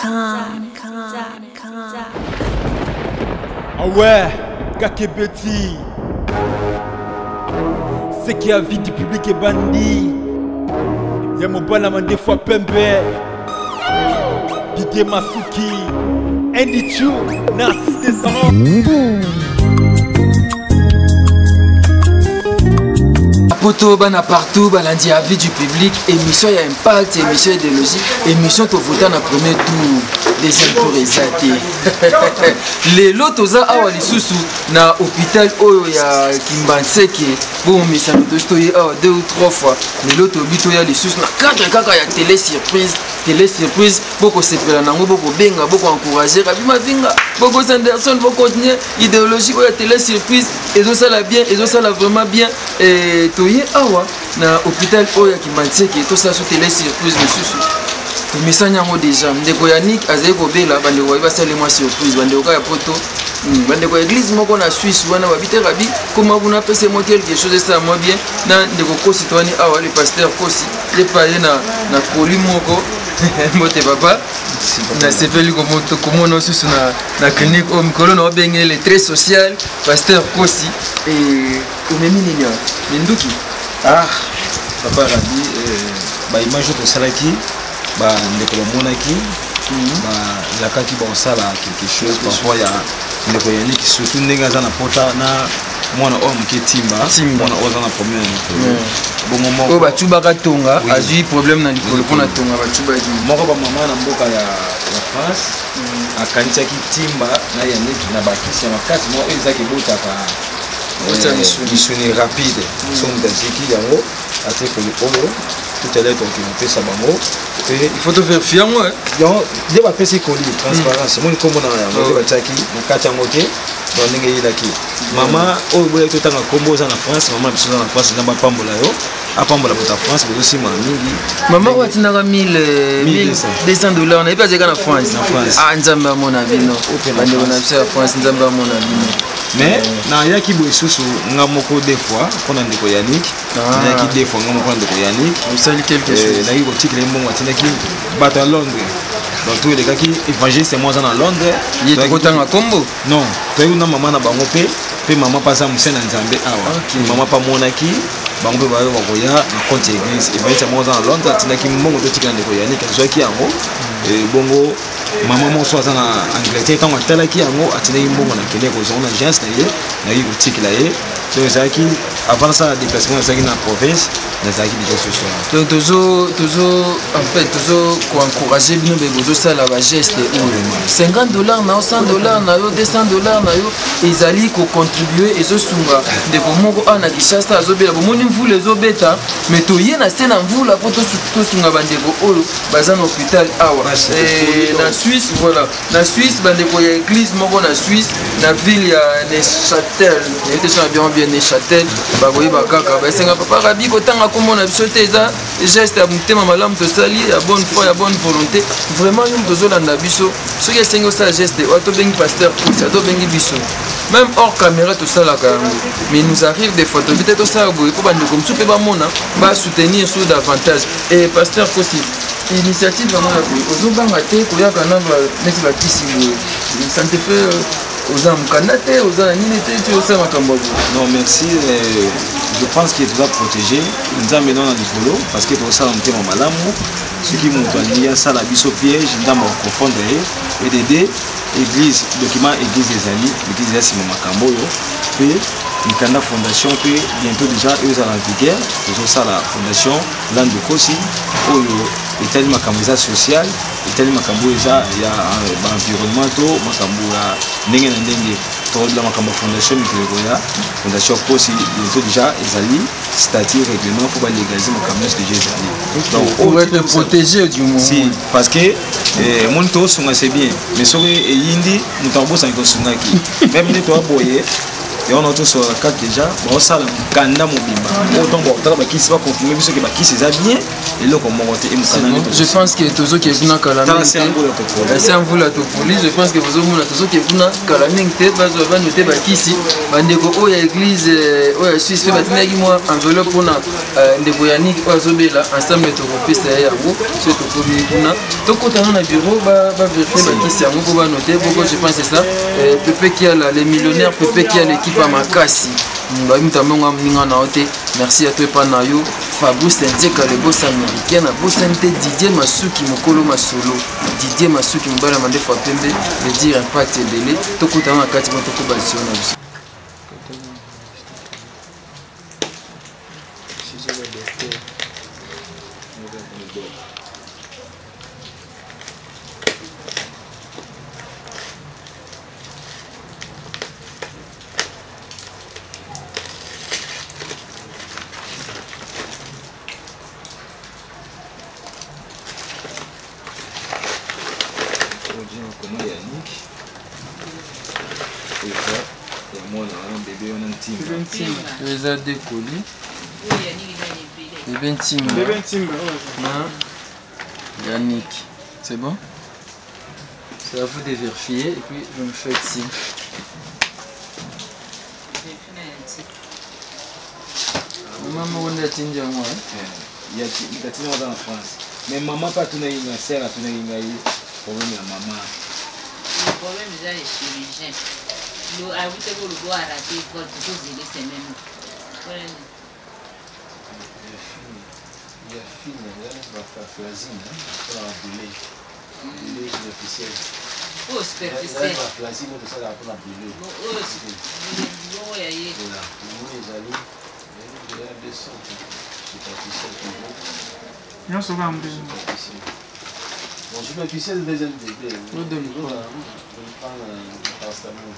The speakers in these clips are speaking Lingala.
Ah ouais, Kakebeti. C'est qui a vie du public et bandit. Y'a mon balama des fois Pembe. Didier Masuki. Andy Chou. Narcisse Descendant. Poto bana partout, balandi à vie du public, émission y a impact, émission idéologie, émission to voter na premier tour, deuxième tour ezati. Les lots toza awa lisusu na hôpital oyo ya Kimbanseke, bon mais ça nous doit awa 2 ou 3 fois. Les lots obito ya lisusu na cadre kaka ya télé surprise, boko sepela nango boko benga, boko encourager, rabima vinga, boko Sanderson, boko continuer idéologie oyo ya télé surprise, ezo sala bien, ezo sala vraiment bien et awa na hôpital oya Kimbanseke to ça sur télé surprise monsieur mais nyango déjà ndeko Yannick azali kobela bandeko ba salema surprise bandeko ya poto bandeko église moko na Suisse wana babite rabi comment vous n'appelez moi quelque chose ça moi bien na ndeko Kosi toani awa le pasteur Kosi le parler na koli moko mote papa na sepeli comme on sous na clinique au micro na bengé le très social pasteur Kosi et omemi nini Minduki. Ah, papa Rabi, bah image de salaki, bah ndeko monaki, bah zakaki ba osala quelque chose. Parfois il y a ndeko Yannick surtout ndenga za na pota na mwana homme qui timba, mwana oza na problème. Bon moment. Oh bah tuba katonga, azui problème na likolo pona tonga ba tuba di. Moko ba mama na mboka ya France, akanisa ki timba na Yannick na bakisi makati mo ezaki botaka. Missionné rapide, son d'Aziki Yango, à tes collègues, tout à l'heure, donc il ça bango. Il faut te faire fier, moi. Il y a des colis, transparence. Moi, comme on a un Tchaki, un Kachamoke, dans l'Ingéilaki. Maman, au bout de tout le temps, combo en France, maman, en France, n'a pas Pambolayo. À Pambola, en France, mais aussi maman, tu n'as pas 1200 $. On n'est pas en France. Ah, Nzamba, mon avis, non. On a fait en France, Nzamba, mon avis. Mais na yaki boisusu ngamoko des fois qu'on a ndeko Yannick yaki des fois ngamoko ndeko Yannick vous savez quelque chose na yiko tikle mbongo atinaki bato à Londres donc tous les gars qui évangile c'est moi dans Londres il est content à combo non toi na maman na bango pe maman pasa musena nzambe awa maman pa monaki bango pe bayo bakoya na compte église et ben c'est moi dans Londres atinaki mbongo to tikla ndeko Yannick azwaki yango et bongo maman mon soit en Angleterre quand on talaki yango atinaki mbongo na kele ko zona agence na yi boutique là et donc ça qui avant ça déplacement ça qui na province na ça qui déjà social donc toujours en fait toujours pour encourager bien besoin ça la geste $50 na $100 na yo $200 na yo ezali ko contribuer ezo sunga de komoko ana Kishasa azobela bomoni mvula ezobeta mais to ye na scène mvula poto sunga bandeko oyo bazana hôpital awa na Suisse voilà na Suisse bandeko ya église moko na Suisse na ville ya Neuchâtel et ça bien Neuchâtel bakoyi bakaka basenga papa Rabi kotanga komona biso te eza geste ya mutema malamu tosali ya bonne foi ya bonne volonté vraiment yo tozolanda biso soki esengi osala geste wato bengi pasteur Kosi to bengi biso même hors caméra tosalaka yango mais nous arrive des fois peut-être tosala boye po bandeko mosusu mpe bamona basoutenir so davantage et pasteur Kosi initiative vraiment ya boye ozobanga te koyaka na neti bakisi boye ça te fait aux hommes canadais, aux anonymités, tu sais ma cambo. Non merci, je pense qu'il doit protéger. Nous amenons dans le boulot parce que pour ça on tient malamu. Ceux qui montent lié ça la biso piège, nous allons confondre et d'aider église, document église des amis, l'église des Simon Makambo puis Mikanda Fondation puis bientôt déjà eux à la vigueur, toujours ça la fondation Land de Kosi, Italie Makambo social, Italie Makambo il y a environnement Makambo ndenge na ndenge to la Makambo Fondation Mikoya Fondation Kosi bientôt déjà ezali statut règlement pour légaliser Makambo de Jésus. Donc pour être protégé du monde. Si parce que mon to songa c'est bien mais soki eyindi mutambo sanko sungaki même ne to aboye et on a tout sur la carte déjà bon ça le kanda mobimba autant bon tala bakisi ba confirmer biso que bakisi ça bien et là comment monter et je pense que tozo qui est venu Kalaming c'est un vous la topoli je pense que vous avez tozo qui est venu Kalaming te bazo va noter bakisi bandeko o ya église o ya Suisse fait batinaki moi enveloppe pour na ndeko Yannick o azobela ensemble to kopesa ya yango c'est topoli kuna to kotana na bureau ba vérifier bakisi yango ko ba noter pourquoi je pense c'est ça Pepe qui a les millionnaires Pepe qui a l'équipe à Makassi merci à toi Panayo Fabrice Ndieka le boss américain na boss NT Didier Masuki mokolo masolo Didier Masuki mbala mande fois pembe le dire impact belé to kotana na kati to ko basona biso les a décollés bébé Ntimba Yannick c'est bon c'est à vous de vérifier et puis je me fais ici maman on a tinja moi il y a tinja dans la France mais maman pas tout na sert à tout na ngai problème ya maman le problème déjà est chirurgien le habite pour le boire à tes corps tout les semaines il y a fille va faire flazine pour la brûler brûler superficiel oh superficiel la flazine de ça pour la brûler oh c'est ya yé voilà nous les amis il y a des sons superficiel non ça va bon superficiel deuxième bébé nous donne quoi je prends le parastamol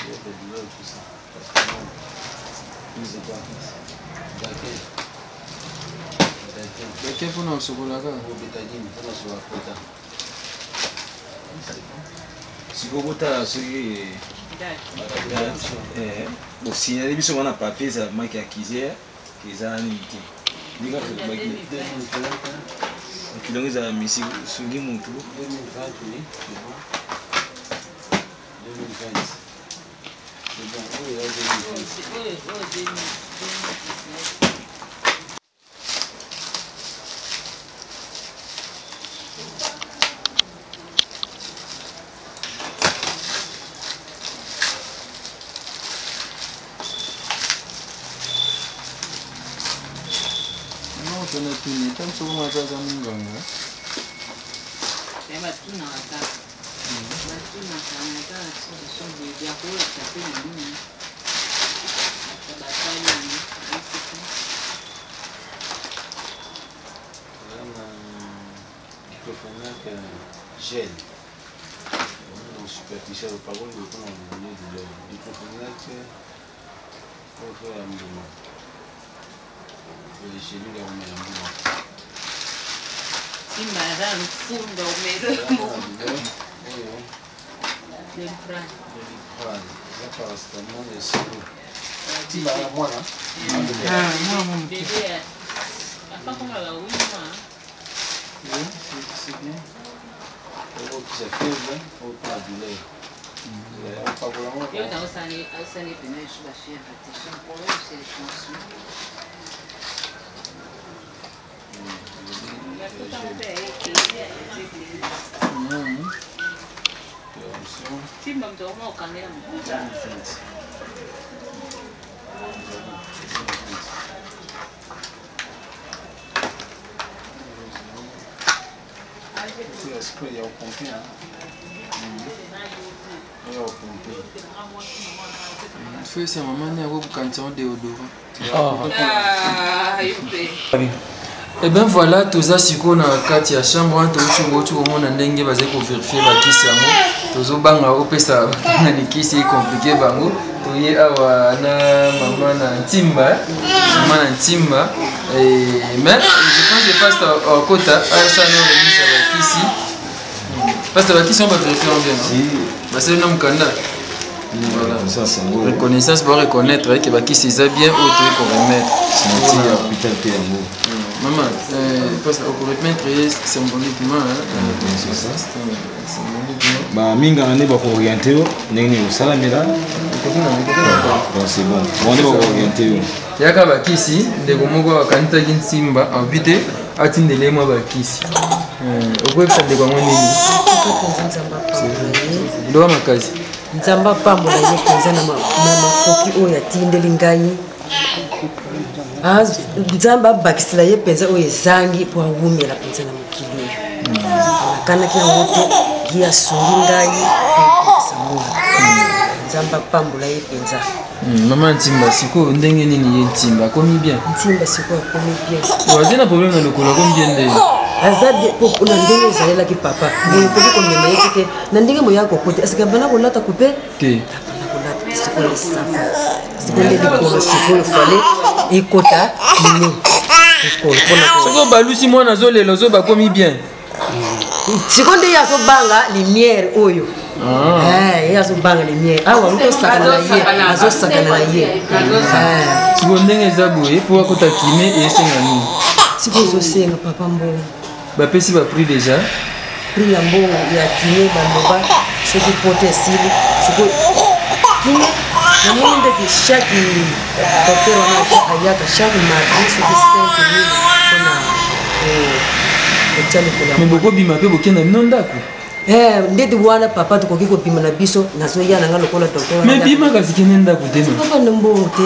il y a des douleurs tout ça parastamol plus de Quel pour nous sur la gare si vous votez ce qui bon si il y a des choses on a papier ça manque acquisier qu'ils ont limité les gars c'est pas qui qui donc ils ont mis sur qui mon tour 2020 oui c'est bon 2020 c'est bon oui là 2020 on a tourné tant sur ma place à Munganga. C'est ma tuna ça. Ma tuna ça on a dans la solution de diapole ça fait le mini. Ça va pas aller. Diclofenac gel. On superficiel au parole de quand on venait de l'eau. Diclofenac faut faire un mouvement. Chez lui, on met un mouvement. Si madame fonde au mélo. Le prend. La parastamol et sirop. Tu vas à moi là. moi Bébé. Pas comme la oui moi. Oui, c'est bien. Faut que ça faible, faut pas douleur. Eu não sanei primeiro isso da feira, deixa um pouco se ele consome. Sim, vamos dar uma canela. Il y a au pompier. Foi essa mamãe é o canção de odoro. Et bien voilà, tout ça c'est qu'on a quatre chambres, tout le monde a dengue basé pour vérifier la kiss yango. Tout ça banga au pesa na ni kiss compliqué bango. Tout y a na maman na timba, mais je pense que pasteur Kota a ça non remis à la kiss. Pasteur la kiss on va vérifier bien. Bah c'est un homme kanda. Reconnaissance pour reconnaître que qui c'est bien ou tu pour remettre. Maman, parce que pour remettre symboliquement, bah minga ane ba orienté nini usala mela c'est bon on est ba orienté yaka bakisi ndeko moko akanita kinsimba abite atindele mwa bakisi okwebisa ndeko ngoni ndo makazi nzamba pambola ye penza na makoki oyo atindeli ngai nzamba bakisila ye penza oyo ezangi po awumela penza na mokili oyo akanaki yango te ye asungi ngai epesa mona nzamba pambola ye penza. Maman Ntimba, siko ndenge nini ye Ntimba akomi bien? Ntimba siko akomi bien. Wazi na problème na lokolo akomi bien nde? Azadi po na ndenge ezalelaki papa ndenge koki komema ye te na ndenge moya kokote esika bana kolata coupe ke bana kolata siko le safa siko le likolo siko le fale ekota ni ekolo pona siko balusi mwana azolelo zo bakomi bien siko nde yazo banga lumière oyo yazo banga lumière awa luko sakana na ye azo sakana na ye siko ndenge eza boye po akota kime esenga nini siko zo senga papa mbo bapesi bapris déjà prix ya mbongo ya kine baloba soki pote esili siko namoni ndeki chaque docteur wana ayaka chaque mardi soki 5 000 mpona me bokobima mpe bokenda bino ndako ndeti wana papa tokoki kopima na biso nazoya nanga lokola docteur me bima kasi kende ndako te papa na mbongo te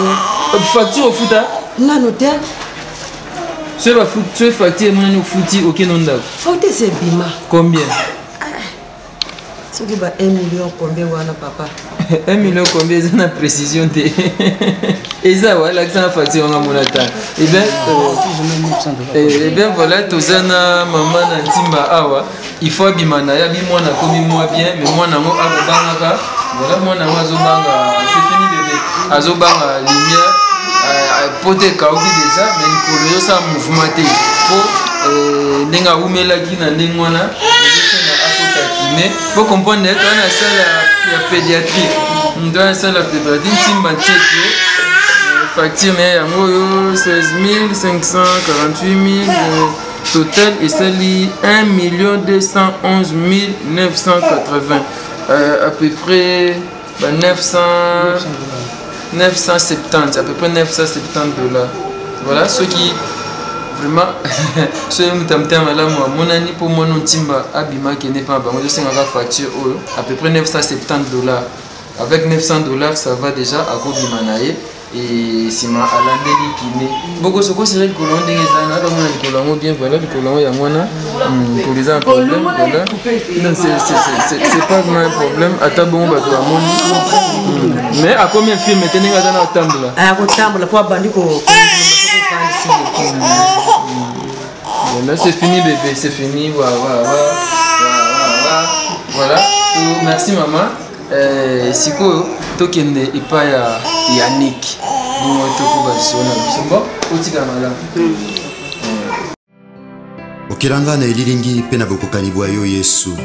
facture ofuta nano te soki facture emonani ofuti okende ndako faute c'est bima combien soki ba 1 million combien wana papa 1 million combien eza na précision te eza walakisa na facture wanga mona ta bien voilà toza na mama na Ntimba awa il faut abima na ya bi mwana komi mwa bien mais mwana yango akobangaka voilà mwana yango azobanga c'est fini bébé azobanga lumière pote ekauki déjà mais likolo yosala mouvement te po ndenge awumelaki na ndenge wana ezosenga akota kine po comprendre ete wana asala ya pédiatrie ndo asala pédiatrie Ntimba ntieke facture na yango oyo 16 548 000 total esali 1 211 980 à peu près 970 à peu près 970 $. Voilà ceux qui vraiment ceux mutamta malamu monani pour mon Ntimba abima qui n'est pas bango je sais nga facture à peu près 970 $. Avec 900 $, ça va déjà à Kobimanaye et sima alandeli kine boko soko sirel kolon ndenge zana ka mona likolongo bien voilà likolongo ya mwana pour les un problème voilà non c'est pas vraiment un problème ata bon bato amoni mais à combien de films tenez nga zana otambula ko tambula po bandi ko voilà c'est fini bébé c'est fini voilà merci maman sikoyo tokende epa ya Yannick bongo tokobalisona biso mbo otika malamu okelanga na elilingi mpe na bokokani bwa yo Yesu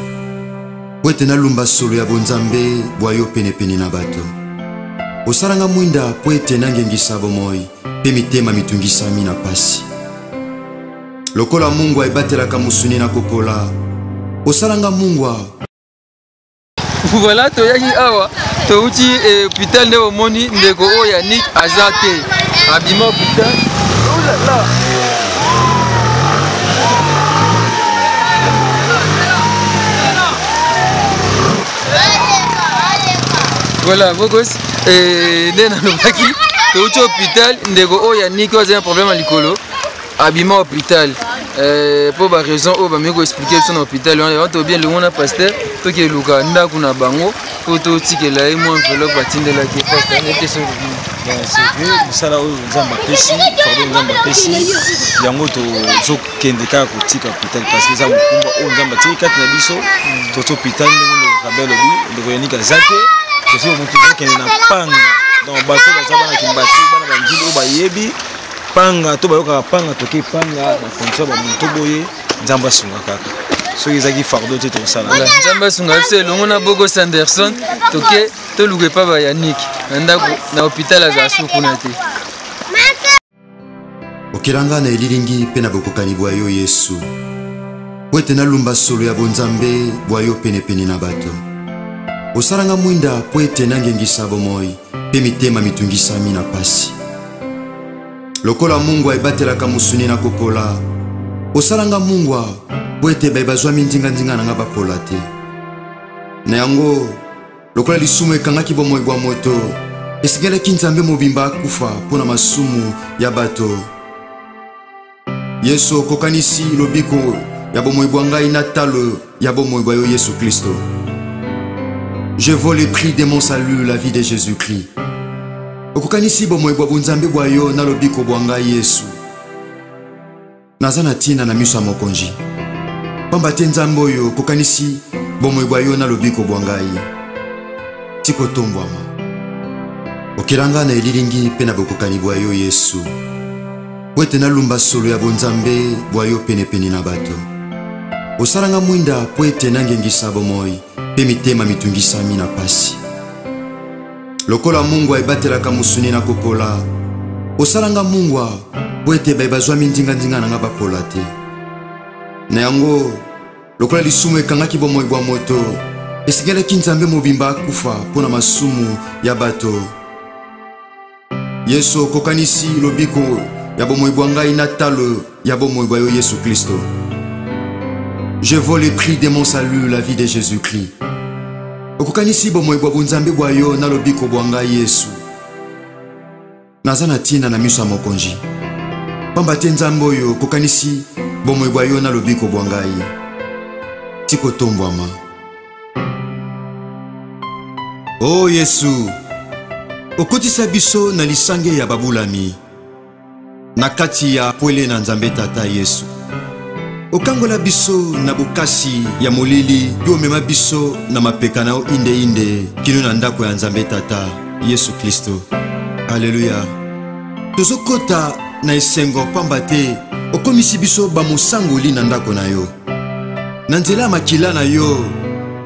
po ete nalumba solo ya bonzambe bwa yo penepene na bato osalanga mwinda po ete nangengisa bomoi mpe mitema mitungisami na pasi lokola Mungu ebatelaka musuni na kopola osalanga Mungu. Voilà, toyaki awa touti hôpital nde omoni ndeko oyo Yannick aza te abima hôpital. Oh là là. Voilà, bokos nde nalobaki touti hôpital ndeko oyo Yannick aza un problème à likolo abima hôpital. Pour la raison où je vais expliquer son hôpital, on a bien le monde pasteur, tout qui est le cas, n'a qu'on a bango, pour tout ce qui est là, et moi je vais partir de la qui est pasteur, on était sur le film. C'est vrai, ça là où nous avons pêché, pardon, nous avons pêché, il y a un autre jour qui est décalé au petit hôpital parce que ça nous combat, on a battu 4 nabiso, tout hôpital, nous avons rabel obi, nous avons niqué Zake, parce que mon petit qui est na pang, dans le bateau, dans la qui battu, dans la ville où bayebi. Panga to bayoka panga toke panga na fonction ba muntu boye nzamba sunga kaka soki ezalaki fardeau te tosala nzambe asunga biso elongo na Bogo Sanderson toke toluka epa ba Yannick na ndako na hôpital azala sukuna te okelanga na elilingi mpe na bokokani bwa yo Yesu po ete nalumba solo ya bonzambe bwa yo penepene na bato osalanga mwinda po ete nangengisa bomoi mpe mitema mitungisami na pasi lokola Mungu aebatelaka musuni na kopola osalanga Mungu po ete bazwami ndinga nanga bapola te na yango lokola lisumu ekangaki bomoi bwa moto esengelaki nzambe mobimba akufa mpo na masumu ya bato Yesu okokanisi lobiko ya bomoi bwa ngai na talo ya bomoi bwa yo Yesu Kristo. Je vaux le prix de mon salut, la vie de Jésus-Christ. Okokanisi bomoi bwa bunzambe bwa yo na lobiko bwa ngai Yesu. Naza na tina na miso ya mokonzi. Pamba te nzambe oyo okokanisi bomoi bwa yo na lobiko bwa ngai. Tiko tombwama. Okelanga na elilingi mpe na bokokani bwa yo Yesu. Po ete nalumba solo ya bonzambe bwa yo penepene na bato osalanga mwinda po ete nangengisa bomoi mpe mitema mitungisami na pasi lokola Mungu aebatelaka musuni na kopola osalanga Mungu po ete bazwami ndinga nanga bapola te na yango lokola lisumu ekangaki bomoi bwa moto esengelaki nzambe mobimba akufa mpo na masumu ya bato Yesu okokanisi lobiko ya bomoi bwa ngai na talo ya bomoi bwa yo Yesu Kristo. Je vaux le prix de mon salut, la vie de Jésus-Christ. Okokanisi bomoi bwa bunzambe bwa yo na lobiko bwa ngai Yesu. Naza na tina na miso ya mokonzi. Pamba te nzambe oyo okokanisi bomoi bwa yo na lobiko bwa ngai. Tiko tombwama. Oh Yesu, okotisa biso na lisange ya babulami. Na kati ya pwele na nzambe tata Yesu okangola biso na bokasi ya molili yo mema biso na mapeka na inde kino na ndako ya nzambe tata Yesu Kristo. Alleluya. Tozokota na esengo pamba te okomisi biso bamosangoli na ndako na yo na nzela makila na yo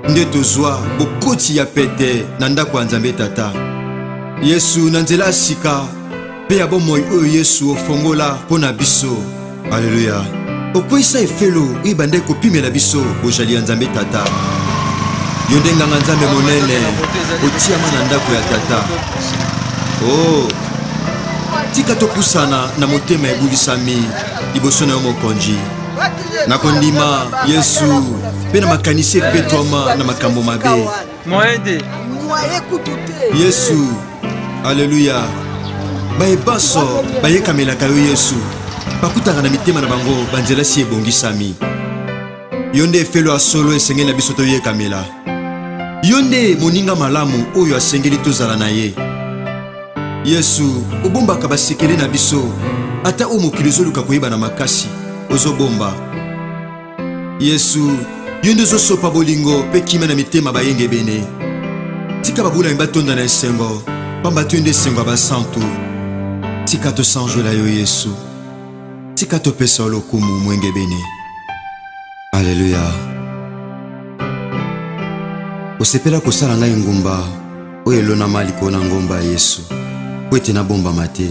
nde tozwa bokoti ya pete na ndako ya nzambe tata Yesu na nzela sika pe ya bomoi oyo Yesu ofongola mpo na biso. Alleluya. Okwisa efelo ibande kopimela biso bojali ya nzambe tata yo nde nganga nzambe monene otiama na ndako ya tata. Oh, tika topusana na motema ebulisami liboso na yo mokonzi nakondima Yesu mpe na makanisi epetwama na makambo mabe Yesu. Alleluya. Baebaso bayekamelaka yo Yesu bakutaka na mitema na bango banzela si ebongisami yo nde efelo ya solo esengeli na biso toyekamela yo nde moninga malamu oyo asengeli tozala na ye Yesu. Obombaka basekele na biso ata oyo mokili ozoluka koyeba na makasi ozobomba Yesu. Yo nde ozosopa bolingo mpe kima na mitema bayengebene tika babulami batonda na esengo pamba te yo nde esengo ya basantu tika tosanjola yo Yesu tika topesa yo lokumu mwengebene. Alleluya. Osepela kosala ngai ngumba oyo elonama likolo na ngomba ya Yesu po ete nabombama te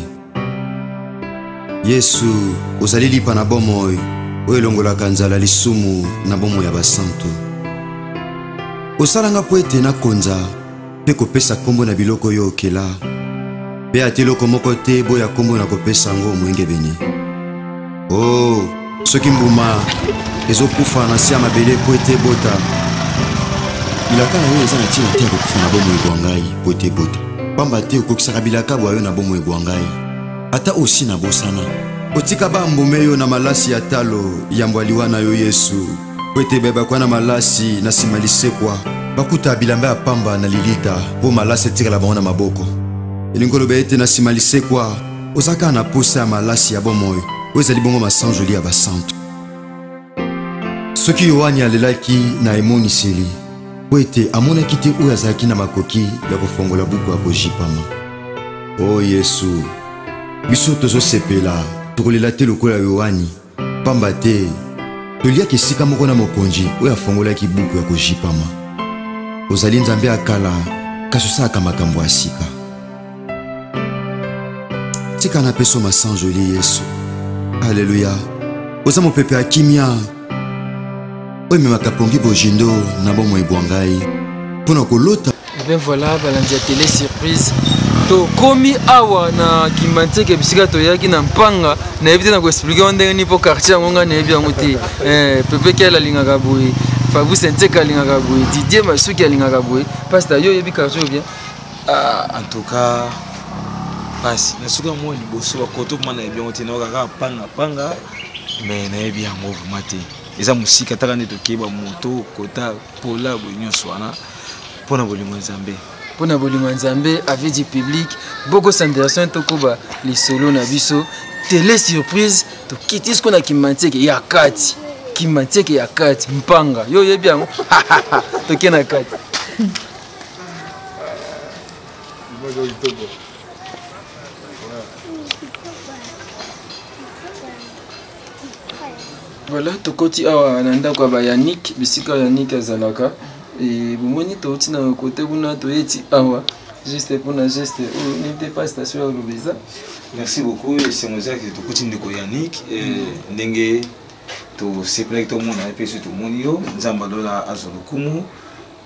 Yesu. Ozali lipa na bomoi oyo elongolaka nzala lisumu na bomoi ya basantu osalanga po ete nakonza mpe kopesa kombo na biloko oyo okela mpe ate eloko moko te boya kombo na kopesa yango mwengebene. Oh, soki mbuma ezokufa na se ya mabele po ete ebota bilaka na yo eza na ntina te ya kokufa na bomoi bwa ngai po ete ebota pamba te okokisaka bilaka bwa yo na bomoi bwa ngai ata osi na bosana otika bambume yo na malasi ya talo yambo aliwa na yo Yesu po ete bayebakwa na malasi na nsima lisekwa bakuta bilamba ya pamba na lilita mpo malasi etikala bango na maboko elingi oloba ete na nsima lisekwa ozaka na posa ya malasi ya bomoi oyo ezali bongo masanjoli ya basantu soki Yohani alelaki na emoniseli po ete amonaki te oyo azalaki na makoki ya kofongola buku ya kojipama. O Yesu, biso tozosepela tokolela te lokola Yohani pamba te toliaki esika moko na mokonzi oyo afongolaki buku ya kojipama. Ozali nzambe akala kasi osalaka makambo ya sika. Tika na peso masanjoli Yesu. Alléluia. Oza mopepe ya kimia oyo ememaka pongi bojindo na bomoi bwa ngai mpona kolota. Ben voilà, balandi ya télé surprise. Tokomi awa na Kimanteke bisika toyaki na mpanga nayebi te na koexplike o ndenge nipo quartier yango nga nayebi yango te. Pepe Kele alingaka boye, Fabrice Nteka alingaka boye, Didier Masuki alingaka boye. Pasteur yo yebi quartier ou bien? En tout cas, pasi nasuka mwa liboso bakoto kuma nayebi yango te naokaka panga mais nayebi yango vraimen te. Eza musika taka nde tokeba moto kota pola boye nyonso wana mpona bolingo Nzambe. Pona bolingo Nzambe avec du public beaucoup Sanderson tokoba lisolo na biso télé surprise to kitis kona Kimanteke ya kati Kimanteke ya kati mpanga yo yebi yango to kena kati. Voilà tokoti awa na ndako ba Yannick bisika Yannick azalaka. Et vous m'avez dit na côté kuna toyeti awa juste pour na geste n'était pas station à l'obéza. Merci beaucoup c'est moi qui to kuti ndeko Yannick ndenge to seplek to mona et puis tout monde yo nzamba dola azolukumu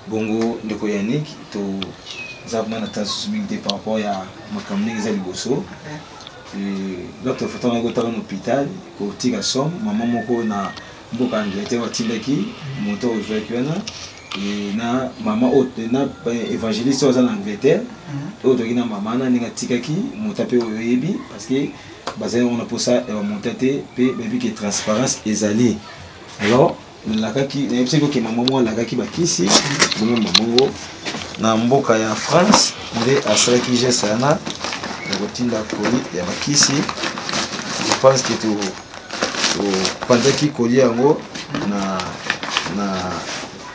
bongo ndeko Yannick to nzamba na sensibilité par rapport à makamni za liboso et l'autre fois on a été à l'hôpital ko tika som maman moko na mboka Angleterre watindaki moto ozwaki et na maman haute na évangéliste aux Angleterre autre qui na maman na ninga tikaki motape oyebi parce que bazali on a pour ça et on monter pe baby que transparence ezali alors la kaki na yebise ko maman mo la kaki bakisi bongo mamango na mboka ya France nde asalaki geste sana na kotinda koli ya bakisi. Je pense que tout pendant qui koli yango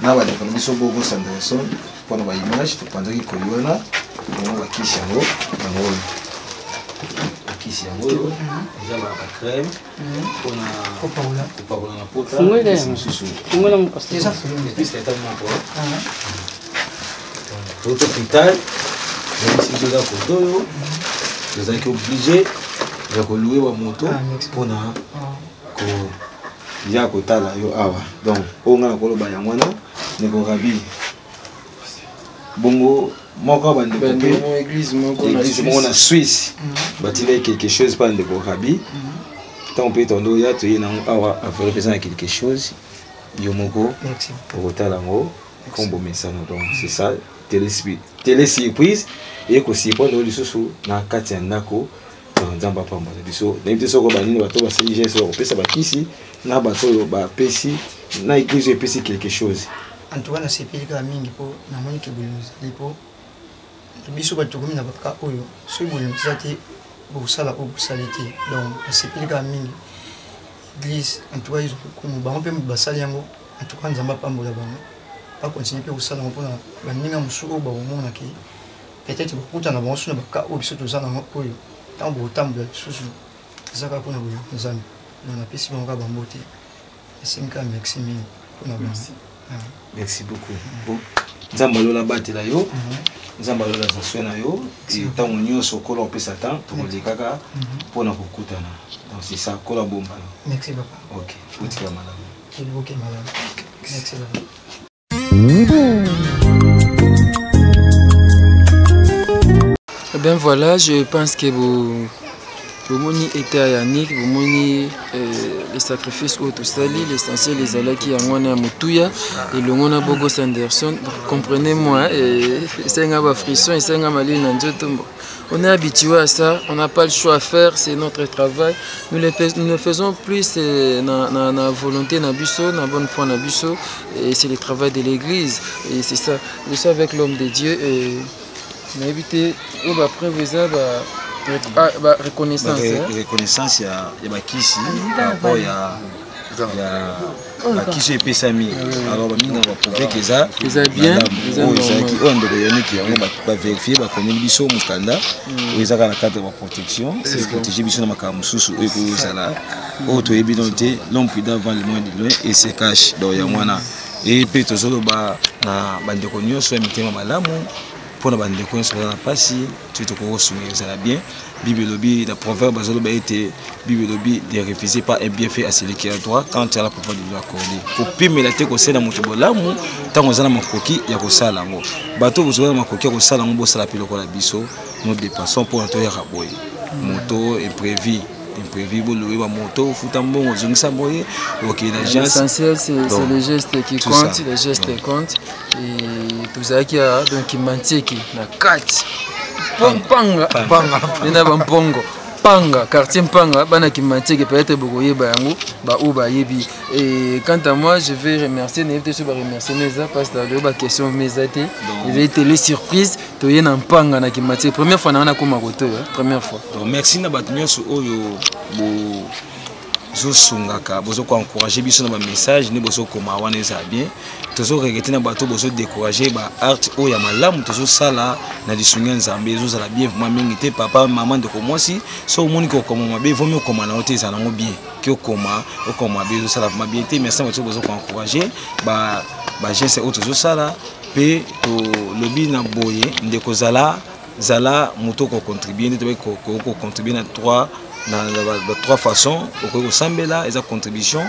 na ba de biso bogo Sanderson pour na image to pendant qui koli wana bongo bakisi yango yango bakisi yango déjà ba crème pour na kopakola na pota Ngola mo pasteur ça puis c'est tellement bon tout hôpital même si je dois photo vous êtes obligé de louer wa moto pour na ko ya kotala yo awa donc onga na koloba ya mwana ne ko rabi bongo moko bande ko église moko na Suisse batile quelque chose pas de ko rabi tant peut tondo ya to yena awa a faire présent quelque chose yo moko pour kotala ngo kombo mesano donc c'est ça télé surprise et ko sipondo lisusu na kati ya ndako nzamba pamba biso na yite soko banini bato ba sali geste ko pesa bakisi na bato yo ba pesi na église epesi quelque chose en tout cas na sepelika mingi po na moni ke bulunza lipo biso bato komi na baka oyo so bulunza te bo sala o salite donc na sepelika mingi église en tout cas ils ont ba mpe basali yango en tout cas nzamba pamba la bango pas continuer pe osala mpona baninga mosuku ba omona ke peut-être bakuta na bango suna baka oyo biso tozala na oyo ntango botambola lisusu ezaka mpona bolingo Nzambe donc napesi bango kaka bambote esimika merci mingi mpona bango. Merci beaucoup. Bon, nzamba lola batela yo nzamba lola zaswe na yo ntango nyonso kola opesa temps tokolekaka mpona kokutana donc c'est ça kola bomba. Merci papa. Ok utika malamu. Ok malamu. Merci papa. Ben voilà, je pense que vous moni était à Yannick, vous moni les sacrifices au Tosali, l'essentiel les ala qui en a Mutuya et le mona Bogo Sanderson. Comprenez-moi, c'est un frisson et c'est un malin en Jotombo. On est habitué à ça, on n'a pas le choix à faire, c'est notre travail. Nous ne faisons plus na volonté na biso, na bonne foi na biso, et c'est le travail de l'église. Et c'est ça, je suis avec l'homme de Dieu et on a évité, après vous avez reconnaissance. Reconnaissance, il y a bakisi, par rapport à akiso epesami alors baminga baprouve ke eza bien ezalaki oyo ndeko yaniki yango baverifie bakoneli biso mokanda oyo ezaka na cadre ya baprotection protéger biso na makambo mosusu oyo koyozala oyo toyebi don te l'homme prudent vend le moins de loin et se cache donc yango wana e mpe tozoloba na bandeko nyonso ya mitema malamu mpona bandeko nyonso baza na mpasi tu tokokosunga ezala bien bible elobi na proverbe azoloba ete bible elobi de refuser pas un bienfait à celui qui a droit quand tu as la pouvoir de lui accorder kopimela te kosala moto bolamu ntango oza na makoki ya kosala yango bato bozoza na makoki ya kosala yango bosala mpe lokola biso nous dépassons mpona toyaka boye moto imprévu bolowe ba moto futa mbongo zongisa boye OK l'agence l'essentiel c'est les gestes qui comptent les gestes comptent et tout ça qui a donc mantiki na kati panga nina bampongo panga quartier panga bana ki mantiki peut-être beaucoup yeba yango ba uba yebi et quant à moi je vais remercier n'était sur remercier Meza parce que la question Meza té il a été les surprises to yena panga na ki mantiki première fois na koma koto première fois donc merci na batunyoso oyo bo zosungaka bozo ko encourager biso na ba message ne bozo koma wana eza bien tozo regretter na bato bozo décourager ba art o ya malamu tozo sala na lisunga nzambe zo sala bien vraiment mingi te papa maman de komosi so moni ko koma mabe vomi koma na hotel za nango bien ki okoma be zo sala vraiment bien te merci bato bozo ko encourager ba geste o tozo sala pe to lobi na boye ndeko zala moto ko contribuer ndeko ko contribuer na trois façons au sambela eza contribution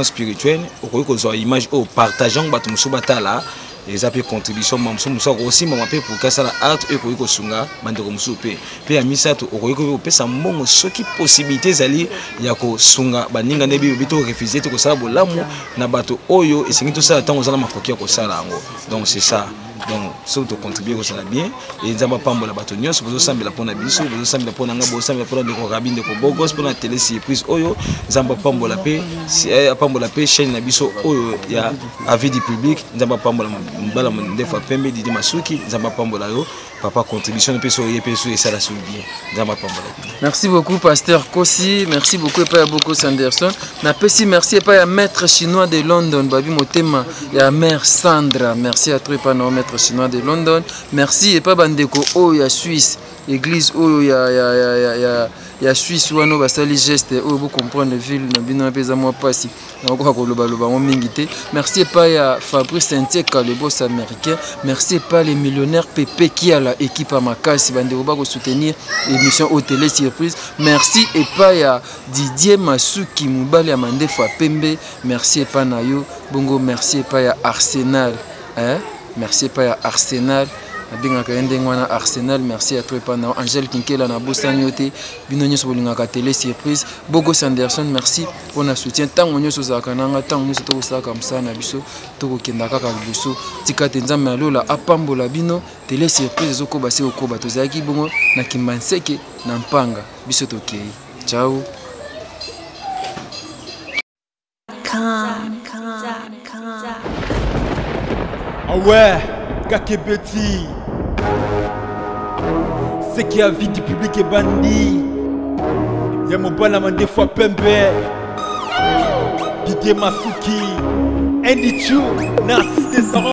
spirituelle au image au partageant bato musu batala eza pe contribution mamso musu aussi mama pe pour kasa la art et ko sunga bandeko musu pe ya misato ko pesa mbongo soki possibilité zali ya ko sunga baninga ne bi to refuser to ko sala bolamu na bato oyo esengi to sala tango zala makoki ko sala ngo donc c'est ça. Donc, si vous contribuez, vous allez bien. Et nous avons pas de bâtonniers, vous avez pour la biso, vous avez pour la ngabo, vous avez pour la rabine de Kobogos, pour la télé surprise, oyo, nous avons pas de la paix, la paix, chaîne la biso, oyo, il y a avis du public, nous avons pas de des fois pembe, Didi Masuki, nous avons pas de la papa contribution, et ça la bien. Nous avons pas de la Merci beaucoup, Pasteur Kossi, merci beaucoup, Paya Boko Sanderson. Merci, Paya Maître chinois de London, Babi Motema, et à Mère Sandra, merci à toi, Paya Maître chinois de London. Merci et pas bandeko oh ya Suisse église oh ya Suisse wano basali geste oh vous comprendre ville na bino pesa moi pasi na ko koloba loba mo mingité. Merci pas ya Fabrice Saint-Eka le boss américain. Merci pas les millionnaires Pépé qui a la équipe à Makasi bandeko ba ko soutenir émission au télé surprise. Merci et pas ya Didier Masuki Mubali ya Mandefa Pembe. Merci pas na yo bongo merci pas ya Arsenal hein. Merci pas à Arsenal. Arsenal, merci à toi pendant Angèle Kinkela na Bosanyote, Binonyo Sobolingaka télé surprise, Bogo Sanderson, merci pour notre soutien. Tant on est sur Zakananga, tant on est sur comme ça, Nabiso, Toko Kendaka Kabuso, Tika Tenzam Malola, Apambola Bino, télé surprise, Zoko Basé Okoba, Tozaki Bongo, Nakimanseke, Nampanga, Biso Tokei. Ciao. Ah ouais, Kakebeti. C'est qui a vie du public est bandit. Y'a mon bon des fois Pembe. Didier Masuki. Andy Chou, Narcisse